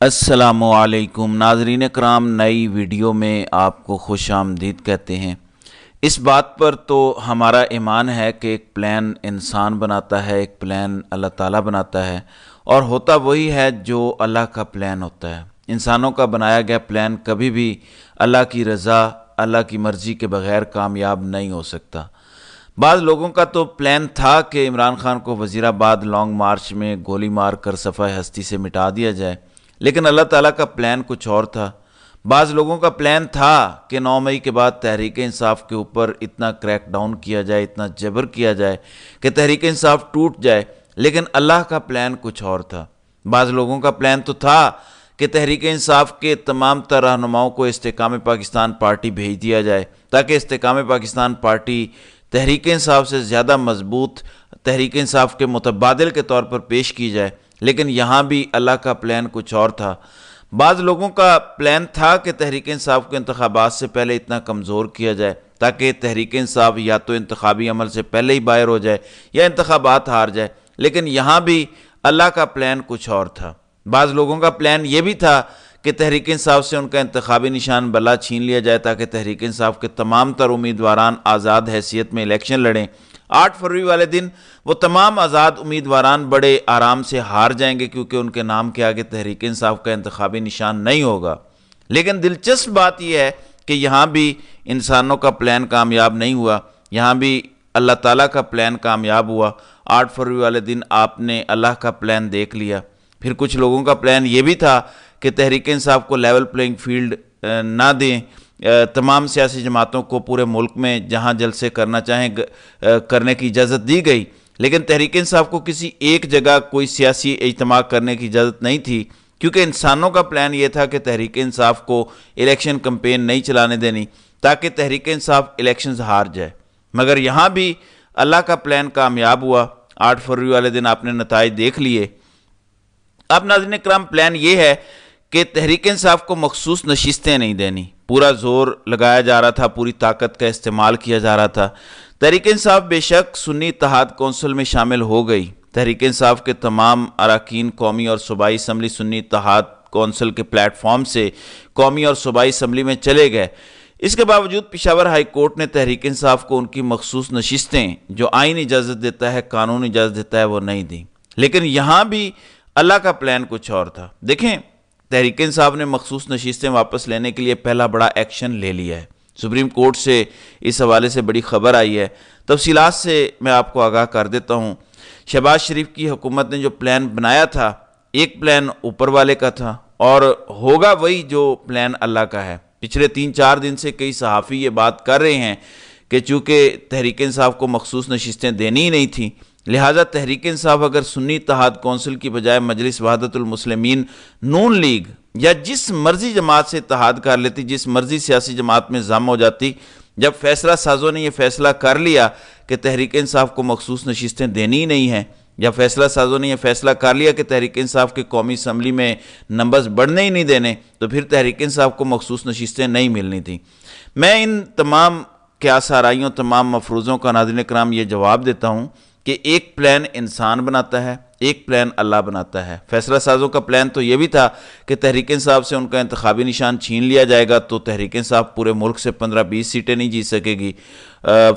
السلام علیکم ناظرین کرام، نئی ویڈیو میں آپ کو خوش آمدید کہتے ہیں۔ اس بات پر تو ہمارا ایمان ہے کہ ایک پلان انسان بناتا ہے، ایک پلان اللہ تعالیٰ بناتا ہے، اور ہوتا وہی ہے جو اللہ کا پلان ہوتا ہے۔ انسانوں کا بنایا گیا پلان کبھی بھی اللہ کی رضا، اللہ کی مرضی کے بغیر کامیاب نہیں ہو سکتا۔ بعض لوگوں کا تو پلان تھا کہ عمران خان کو وزیرآباد لانگ مارچ میں گولی مار کر صفحہ ہستی سے مٹا دیا جائے، لیکن اللہ تعالیٰ کا پلان کچھ اور تھا۔ بعض لوگوں کا پلان تھا کہ 9 مئی کے بعد تحریک انصاف کے اوپر اتنا کریک ڈاؤن کیا جائے، اتنا جبر کیا جائے کہ تحریک انصاف ٹوٹ جائے، لیکن اللہ کا پلان کچھ اور تھا۔ بعض لوگوں کا پلان تو تھا کہ تحریک انصاف کے تمام تر رہنماؤں کو استحکام پاکستان پارٹی بھیج دیا جائے تاکہ استحکام پاکستان پارٹی تحریک انصاف سے زیادہ مضبوط تحریک انصاف کے متبادل کے طور پر پیش کی جائے، لیکن یہاں بھی اللہ کا پلان کچھ اور تھا۔ بعض لوگوں کا پلان تھا کہ تحریک انصاف کے انتخابات سے پہلے اتنا کمزور کیا جائے تاکہ تحریک انصاف یا تو انتخابی عمل سے پہلے ہی باہر ہو جائے یا انتخابات ہار جائے، لیکن یہاں بھی اللہ کا پلان کچھ اور تھا۔ بعض لوگوں کا پلان یہ بھی تھا کہ تحریک انصاف سے ان کا انتخابی نشان بلا چھین لیا جائے تاکہ تحریک انصاف کے تمام تر امیدواران آزاد حیثیت میں الیکشن لڑیں۔ 8 فروری والے دن وہ تمام آزاد امیدواران بڑے آرام سے ہار جائیں گے کیونکہ ان کے نام کے آگے تحریک انصاف کا انتخابی نشان نہیں ہوگا۔ لیکن دلچسپ بات یہ ہے کہ یہاں بھی انسانوں کا پلان کامیاب نہیں ہوا، یہاں بھی اللہ تعالیٰ کا پلان کامیاب ہوا۔ 8 فروری والے دن آپ نے اللہ کا پلان دیکھ لیا۔ پھر کچھ لوگوں کا پلان یہ بھی تھا کہ تحریک انصاف کو لیول پلینگ فیلڈ نہ دیں، تمام سیاسی جماعتوں کو پورے ملک میں جہاں جلسے کرنا چاہیں کرنے کی اجازت دی گئی، لیکن تحریک انصاف کو کسی ایک جگہ کوئی سیاسی اجتماع کرنے کی اجازت نہیں تھی، کیونکہ انسانوں کا پلان یہ تھا کہ تحریک انصاف کو الیکشن کمپین نہیں چلانے دینی تاکہ تحریک انصاف الیکشنز ہار جائے۔ مگر یہاں بھی اللہ کا پلان کامیاب ہوا۔ 8 فروری والے دن آپ نے نتائج دیکھ لیے۔ اب ناظرین اکرام، پلان یہ ہے کہ تحریک انصاف کو مخصوص نشستیں نہیں دینی، پورا زور لگایا جا رہا تھا، پوری طاقت کا استعمال کیا جا رہا تھا۔ تحریک انصاف بے شک سنی اتحاد کونسل میں شامل ہو گئی۔ تحریک انصاف کے تمام اراکین قومی اور صوبائی اسمبلی سنی اتحاد کونسل کے پلیٹ فارم سے قومی اور صوبائی اسمبلی میں چلے گئے۔ اس کے باوجود پشاور ہائی کورٹ نے تحریک انصاف کو ان کی مخصوص نشستیں جو آئین اجازت دیتا ہے، قانون اجازت دیتا ہے، وہ نہیں دیں۔ لیکن یہاں بھی اللہ کا پلان کچھ اور تھا۔ دیکھیں، تحریک انصاف نے مخصوص نشستیں واپس لینے کے لیے پہلا بڑا ایکشن لے لیا ہے۔ سپریم کورٹ سے اس حوالے سے بڑی خبر آئی ہے، تفصیلات سے میں آپ کو آگاہ کر دیتا ہوں۔ شہباز شریف کی حکومت نے جو پلان بنایا تھا، ایک پلان اوپر والے کا تھا اور ہوگا وہی جو پلان اللہ کا ہے۔ پچھلے 3-4 دن سے کئی صحافی یہ بات کر رہے ہیں کہ چونکہ تحریک انصاف کو مخصوص نشستیں دینی ہی نہیں تھیں، لہٰذا تحریک انصاف اگر سنی اتحاد کونسل کی بجائے مجلس وحدت المسلمین نون لیگ یا جس مرضی جماعت سے اتحاد کر لیتی، جس مرضی سیاسی جماعت میں ضم ہو جاتی، جب فیصلہ سازوں نے یہ فیصلہ کر لیا کہ تحریک انصاف کو مخصوص نشستیں دینی ہی نہیں ہیں، یا فیصلہ سازوں نے یہ فیصلہ کر لیا کہ تحریک انصاف کے قومی اسمبلی میں نمبرز بڑھنے ہی نہیں دینے، تو پھر تحریک انصاف کو مخصوص نشستیں نہیں ملنی تھیں۔ میں ان تمام قیاس آرائیوں، تمام مفروضوں کا ناظرین کرام یہ جواب دیتا ہوں کہ ایک پلان انسان بناتا ہے، ایک پلان اللہ بناتا ہے۔ فیصلہ سازوں کا پلان تو یہ بھی تھا کہ تحریک انصاف سے ان کا انتخابی نشان چھین لیا جائے گا تو تحریک انصاف پورے ملک سے 15-20 سیٹیں نہیں جیت سکے گی۔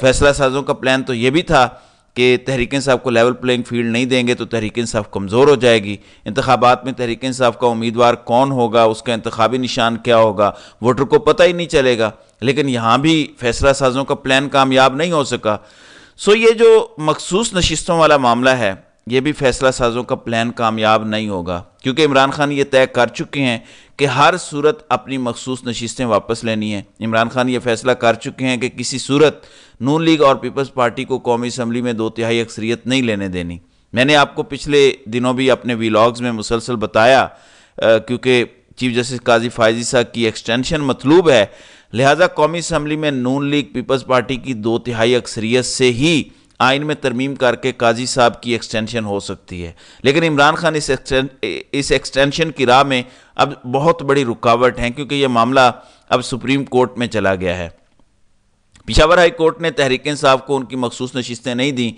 فیصلہ سازوں کا پلان تو یہ بھی تھا کہ تحریک انصاف کو لیول پلینگ فیلڈ نہیں دیں گے تو تحریک انصاف کمزور ہو جائے گی، انتخابات میں تحریک انصاف کا امیدوار کون ہوگا، اس کا انتخابی نشان کیا ہوگا، ووٹر کو پتہ ہی نہیں چلے گا۔ لیکن یہاں بھی فیصلہ سازوں کا پلان کامیاب نہیں ہو سکا۔ یہ جو مخصوص نشستوں والا معاملہ ہے، یہ بھی فیصلہ سازوں کا پلان کامیاب نہیں ہوگا، کیونکہ عمران خان یہ طے کر چکے ہیں کہ ہر صورت اپنی مخصوص نشستیں واپس لینی ہیں۔ عمران خان یہ فیصلہ کر چکے ہیں کہ کسی صورت نون لیگ اور پیپلز پارٹی کو قومی اسمبلی میں 2/3 اکثریت نہیں لینے دینی۔ میں نے آپ کو پچھلے دنوں بھی اپنے ویلاگز میں مسلسل بتایا، کیونکہ چیف جسٹس قاضی فائزی صاحب کی ایکسٹینشن مطلوب ہے، لہٰذا قومی اسمبلی میں نون لیگ پیپلز پارٹی کی 2/3 اکثریت سے ہی آئین میں ترمیم کر کے قاضی صاحب کی ایکسٹینشن ہو سکتی ہے۔ لیکن عمران خان اس ایکسٹینشن کی راہ میں اب بہت بڑی رکاوٹ ہیں، کیونکہ یہ معاملہ اب سپریم کورٹ میں چلا گیا ہے۔ پشاور ہائی کورٹ نے تحریک انصاف کو ان کی مخصوص نشستیں نہیں دیں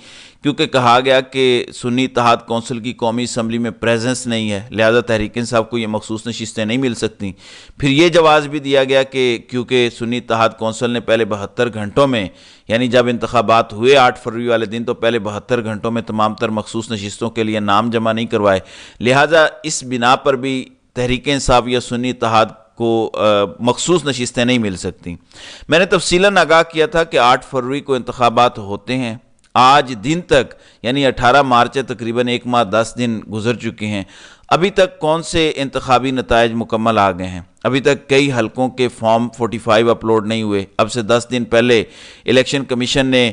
کیونکہ کہا گیا کہ سنی اتحاد کونسل کی قومی اسمبلی میں پریزنس نہیں ہے، لہذا تحریک انصاف کو یہ مخصوص نشستیں نہیں مل سکتی۔ پھر یہ جواز بھی دیا گیا کہ کیونکہ سنی اتحاد کونسل نے پہلے 72 گھنٹوں میں، یعنی جب انتخابات ہوئے 8 فروری والے دن، تو پہلے 72 گھنٹوں میں تمام تر مخصوص نشستوں کے لیے نام جمع نہیں کروائے، لہذا اس بنا پر بھی تحریک انصاف یا سنی اتحاد کو مخصوص نشستیں نہیں مل سکتی۔ میں نے تفصیلاً آگاہ کیا تھا کہ 8 فروری کو انتخابات ہوتے ہیں، آج دن تک یعنی 18 مارچ تقریباً 1 ماہ 10 دن گزر چکے ہیں، ابھی تک کون سے انتخابی نتائج مکمل آ گئے ہیں؟ ابھی تک کئی حلقوں کے فارم 45 اپلوڈ نہیں ہوئے۔ اب سے 10 دن پہلے الیکشن کمیشن نے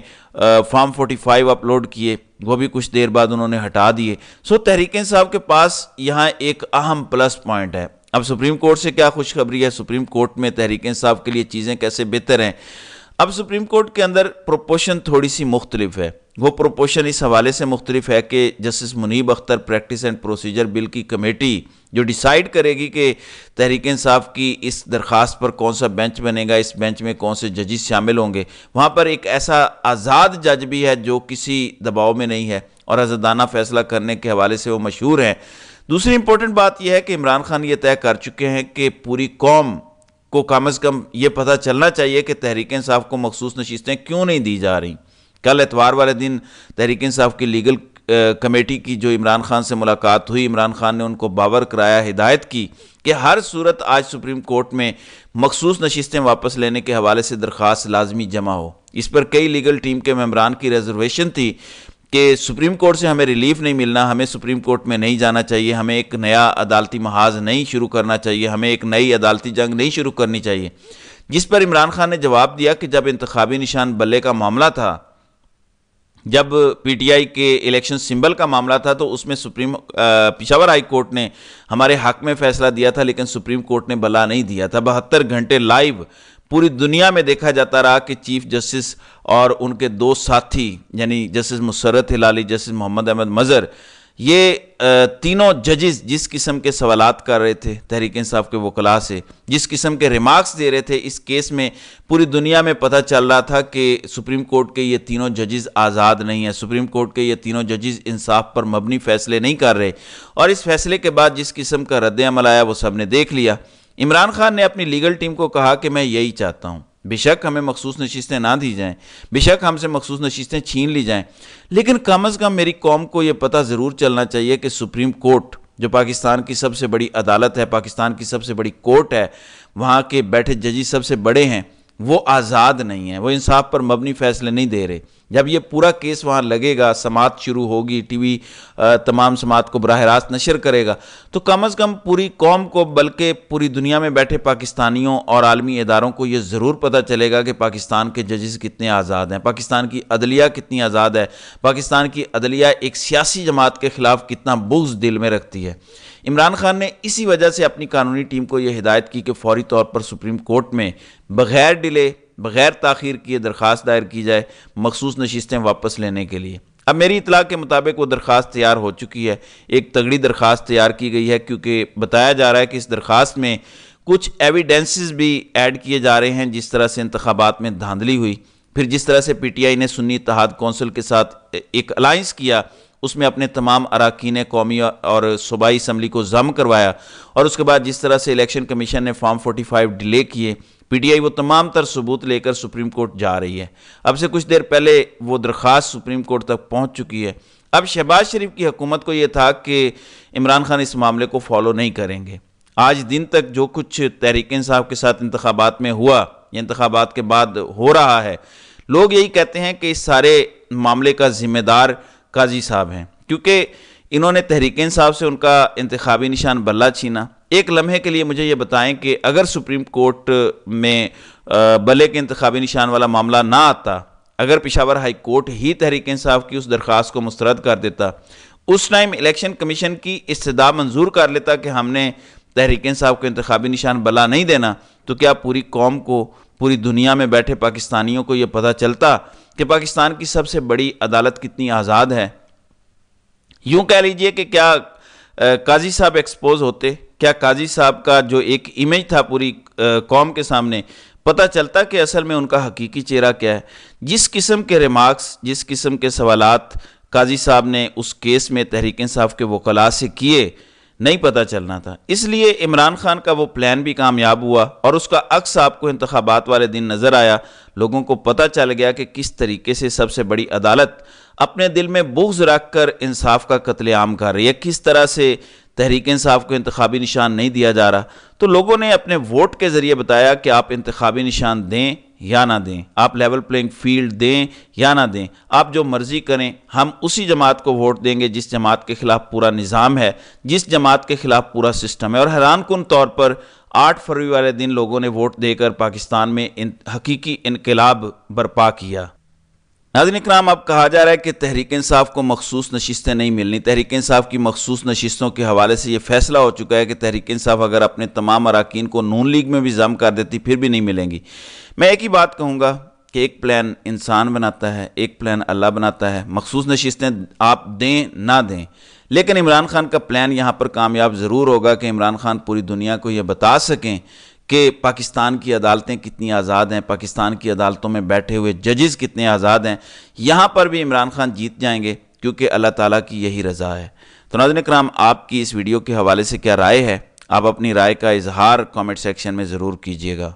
فارم 45 اپلوڈ کیے، وہ بھی کچھ دیر بعد انہوں نے ہٹا دیے۔ تحریک انصاف کے پاس یہاں ایک اہم پلس پوائنٹ ہے۔ اب سپریم کورٹ سے کیا خوشخبری ہے؟ سپریم کورٹ میں تحریک انصاف کے لیے چیزیں کیسے بہتر ہیں؟ اب سپریم کورٹ کے اندر پروپورشن تھوڑی سی مختلف ہے۔ وہ پروپورشن اس حوالے سے مختلف ہے کہ justice Munib Akhtar practice and procedure bill کی کمیٹی جو ڈیسائیڈ کرے گی کہ تحریک انصاف کی اس درخواست پر کون سا بینچ بنے گا، اس بینچ میں کون سے ججز شامل ہوں گے، وہاں پر ایک ایسا آزاد جج بھی ہے جو کسی دباؤ میں نہیں ہے اور آزادانہ فیصلہ کرنے کے حوالے سے وہ مشہور ہیں۔ دوسری امپورٹنٹ بات یہ ہے کہ عمران خان یہ طے کر چکے ہیں کہ پوری قوم کو کم از کم یہ پتہ چلنا چاہیے کہ تحریک انصاف کو مخصوص نشستیں کیوں نہیں دی جا رہی۔ کل اتوار والے دن تحریک انصاف کی لیگل کمیٹی کی جو عمران خان سے ملاقات ہوئی، عمران خان نے ان کو باور کرایا، ہدایت کی کہ ہر صورت آج سپریم کورٹ میں مخصوص نشستیں واپس لینے کے حوالے سے درخواست لازمی جمع ہو۔ اس پر کئی لیگل ٹیم کے ممبران کی ریزرویشن تھی کہ سپریم کورٹ سے ہمیں ریلیف نہیں ملنا، ہمیں سپریم کورٹ میں نہیں جانا چاہیے، ہمیں ایک نیا عدالتی محاذ نہیں شروع کرنا چاہیے، ہمیں ایک نئی عدالتی جنگ نہیں شروع کرنی چاہیے، جس پر عمران خان نے جواب دیا کہ جب انتخابی نشان بلے کا معاملہ تھا، جب پی ٹی آئی کے الیکشن سمبل کا معاملہ تھا، تو اس میں پشاور ہائی کورٹ نے ہمارے حق میں فیصلہ دیا تھا، لیکن سپریم کورٹ نے بلا نہیں دیا تھا۔ 72 گھنٹے لائیو پوری دنیا میں دیکھا جاتا رہا کہ چیف جسٹس اور ان کے دو ساتھی یعنی جسٹس مسرت ہلالی، جسٹس محمد احمد مظہر، یہ تینوں ججز جس قسم کے سوالات کر رہے تھے تحریک انصاف کے وکلاء سے، جس قسم کے ریمارکس دے رہے تھے اس کیس میں، پوری دنیا میں پتہ چل رہا تھا کہ سپریم کورٹ کے یہ تینوں ججز آزاد نہیں ہیں، سپریم کورٹ کے یہ تینوں ججز انصاف پر مبنی فیصلے نہیں کر رہے، اور اس فیصلے کے بعد جس قسم کا رد عمل آیا وہ سب نے دیکھ لیا۔ عمران خان نے اپنی لیگل ٹیم کو کہا کہ میں یہی چاہتا ہوں، بے شک ہمیں مخصوص نشستیں نہ دی جائیں، بے شک ہم سے مخصوص نشستیں چھین لی جائیں، لیکن کم از کم میری قوم کو یہ پتہ ضرور چلنا چاہیے کہ سپریم کورٹ جو پاکستان کی سب سے بڑی عدالت ہے، پاکستان کی سب سے بڑی کورٹ ہے، وہاں کے بیٹھے ججز سب سے بڑے ہیں، وہ آزاد نہیں ہیں، وہ انصاف پر مبنی فیصلے نہیں دے رہے۔ جب یہ پورا کیس وہاں لگے گا، سماعت شروع ہوگی، ٹی وی تمام سماعت کو براہ راست نشر کرے گا، تو کم از کم پوری قوم کو بلکہ پوری دنیا میں بیٹھے پاکستانیوں اور عالمی اداروں کو یہ ضرور پتہ چلے گا کہ پاکستان کے ججز کتنے آزاد ہیں، پاکستان کی عدلیہ کتنی آزاد ہے، پاکستان کی عدلیہ ایک سیاسی جماعت کے خلاف کتنا بغض دل میں رکھتی ہے۔ عمران خان نے اسی وجہ سے اپنی قانونی ٹیم کو یہ ہدایت کی کہ فوری طور پر سپریم کورٹ میں بغیر ڈیلے، بغیر تاخیر کیے درخواست دائر کی جائے مخصوص نشستیں واپس لینے کے لیے۔ اب میری اطلاع کے مطابق وہ درخواست تیار ہو چکی ہے، ایک تگڑی درخواست تیار کی گئی ہے، کیونکہ بتایا جا رہا ہے کہ اس درخواست میں کچھ ایویڈنسز بھی ایڈ کیے جا رہے ہیں، جس طرح سے انتخابات میں دھاندلی ہوئی، پھر جس طرح سے پی ٹی آئی نے سنی اتحاد کونسل کے ساتھ ایک الائنس کیا، اس میں اپنے تمام اراکین قومی اور صوبائی اسمبلی کو ضم کروایا، اور اس کے بعد جس طرح سے الیکشن کمیشن نے فارم 45 ڈیلے کیے، پی ٹی آئی وہ تمام تر ثبوت لے کر سپریم کورٹ جا رہی ہے۔ اب سے کچھ دیر پہلے وہ درخواست سپریم کورٹ تک پہنچ چکی ہے۔ اب شہباز شریف کی حکومت کو یہ تھا کہ عمران خان اس معاملے کو فالو نہیں کریں گے۔ آج دن تک جو کچھ تحریک انصاف کے ساتھ انتخابات میں ہوا یا انتخابات کے بعد ہو رہا ہے، لوگ یہی کہتے ہیں کہ اس سارے معاملے کا ذمہ دار قاضی صاحب ہیں، کیونکہ انہوں نے تحریک انصاف سے ان کا انتخابی نشان بلہ چھینا۔ ایک لمحے کے لیے مجھے یہ بتائیں کہ اگر سپریم کورٹ میں بلے کے انتخابی نشان والا معاملہ نہ آتا، اگر پشاور ہائی کورٹ ہی تحریک انصاف کی اس درخواست کو مسترد کر دیتا، اس ٹائم الیکشن کمیشن کی استدعا منظور کر لیتا کہ ہم نے تحریک انصاف کو انتخابی نشان بلہ نہیں دینا، تو کیا پوری قوم کو، پوری دنیا میں بیٹھے پاکستانیوں کو یہ پتہ چلتا کہ پاکستان کی سب سے بڑی عدالت کتنی آزاد ہے؟ یوں کہہ لیجئے کہ کیا قاضی صاحب ایکسپوز ہوتے، کیا قاضی صاحب کا جو ایک امیج تھا پوری قوم کے سامنے پتہ چلتا کہ اصل میں ان کا حقیقی چہرہ کیا ہے۔ جس قسم کے ریمارکس، جس قسم کے سوالات قاضی صاحب نے اس کیس میں تحریک انصاف کے وکلاء سے کیے، نہیں پتہ چلنا تھا۔ اس لیے عمران خان کا وہ پلان بھی کامیاب ہوا اور اس کا عکس آپ کو انتخابات والے دن نظر آیا۔ لوگوں کو پتہ چل گیا کہ کس طریقے سے سب سے بڑی عدالت اپنے دل میں بغض رکھ کر انصاف کا قتل عام کر رہی ہے، کس طرح سے تحریک انصاف کو انتخابی نشان نہیں دیا جا رہا۔ تو لوگوں نے اپنے ووٹ کے ذریعے بتایا کہ آپ انتخابی نشان دیں یا نہ دیں، آپ لیول پلینگ فیلڈ دیں یا نہ دیں، آپ جو مرضی کریں، ہم اسی جماعت کو ووٹ دیں گے جس جماعت کے خلاف پورا نظام ہے، جس جماعت کے خلاف پورا سسٹم ہے۔ اور حیران کن طور پر 8 فروری والے دن لوگوں نے ووٹ دے کر پاکستان میں حقیقی انقلاب برپا کیا۔ ناظرین اکرام، اب کہا جا رہا ہے کہ تحریک انصاف کو مخصوص نشستیں نہیں ملنی۔ تحریک انصاف کی مخصوص نشستوں کے حوالے سے یہ فیصلہ ہو چکا ہے کہ تحریک انصاف اگر اپنے تمام اراکین کو نون لیگ میں بھی ضم کر دیتی پھر بھی نہیں ملیں گی۔ میں ایک ہی بات کہوں گا کہ ایک پلان انسان بناتا ہے، ایک پلان اللہ بناتا ہے۔ مخصوص نشستیں آپ دیں نہ دیں، لیکن عمران خان کا پلان یہاں پر کامیاب ضرور ہوگا کہ عمران خان پوری دنیا کو یہ بتا سکیں کہ پاکستان کی عدالتیں کتنی آزاد ہیں، پاکستان کی عدالتوں میں بیٹھے ہوئے ججز کتنے آزاد ہیں۔ یہاں پر بھی عمران خان جیت جائیں گے کیونکہ اللہ تعالیٰ کی یہی رضا ہے۔ تو ناظرین اکرام، آپ کی اس ویڈیو کے حوالے سے کیا رائے ہے؟ آپ اپنی رائے کا اظہار کامنٹ سیکشن میں ضرور کیجیے گا۔